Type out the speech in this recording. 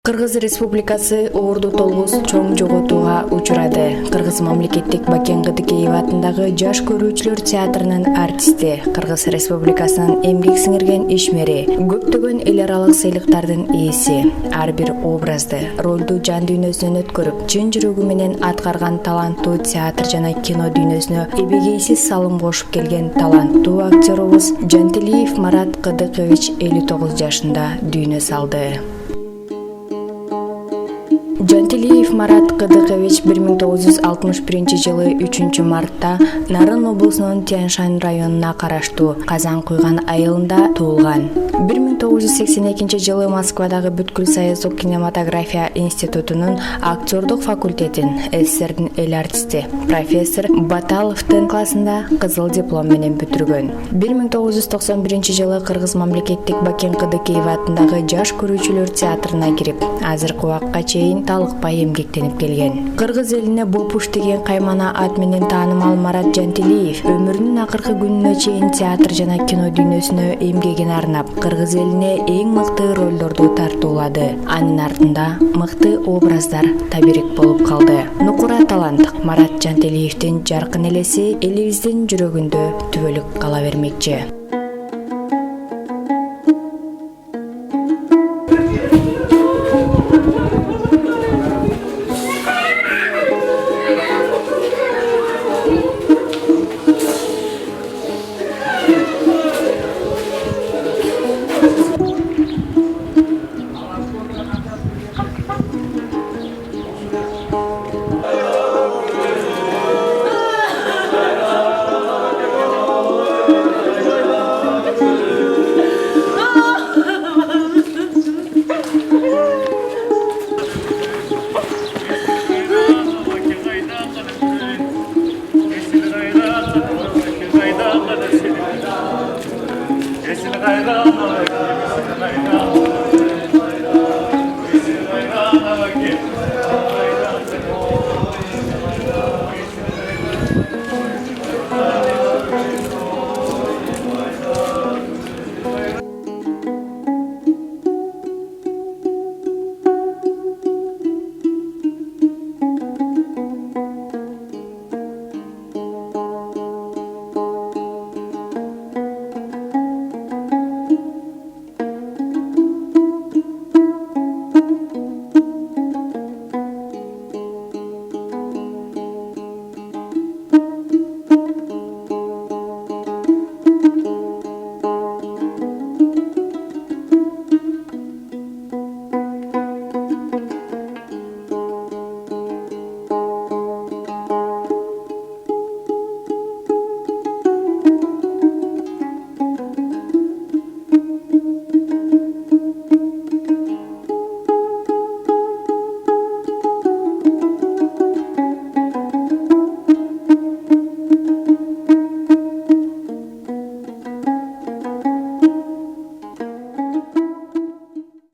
Кыргыз Республикасы Орду Толгус чоң жоготууга учурады. Кыргыз мамлекеттик Бакен Кыдыкеев атындагы жаш көрүүчүлөр театрынын артисти, Кыргыз Республикасынын эмгек сиңирген ишмери, көптөгөн эл аралык сыйлыктардын ээси, ар бир образды, ролду жан дүйнөсүнөн өткөрүп, чын жүрөгү менен аткарган таланттуу театр жана кино дүйнөсүнө эбегейсиз салым кошуп келген таланттуу актерубуз Жантилиев Марат Кыдыкович 59 жашында дүйнө салды. Жантилиев Марат Кыдыкович 1961 жылы 3 мартта Нарын облусунун Тянь-Шань районуна караштуу Казан Куйган айылында туулган. 1982 жылы Москвадагы Бүткүл Союздук кинематография институтунун актердук факультетин СССРдин эл артисти профессор Баталовдун классында кызыл диплом менен бүтүргөн. 1991 жылы Кыргыз мамлекеттик Бакен Кыдыкеев атындагы жаш көрүүчүлөр театрына кирип, азыркы убакка чейин талыкпай эмгектенип келген. Кыргыз элине Бопуш деген каймана ат менен таанымал Марат Жантилиев өмүрүнүн акыркы күнүнө чейин театр жана кино дүйнөсүнө эмгегин арнап, кыргыз элине эң мыкты ролдорду тартуулады. Анын артында мыкты образдар табирик болуп калды. Нукура талант Марат Жантилиевдин жаркын элеси элибиздин жүрөгүндө түбөлүк кала бермекчи.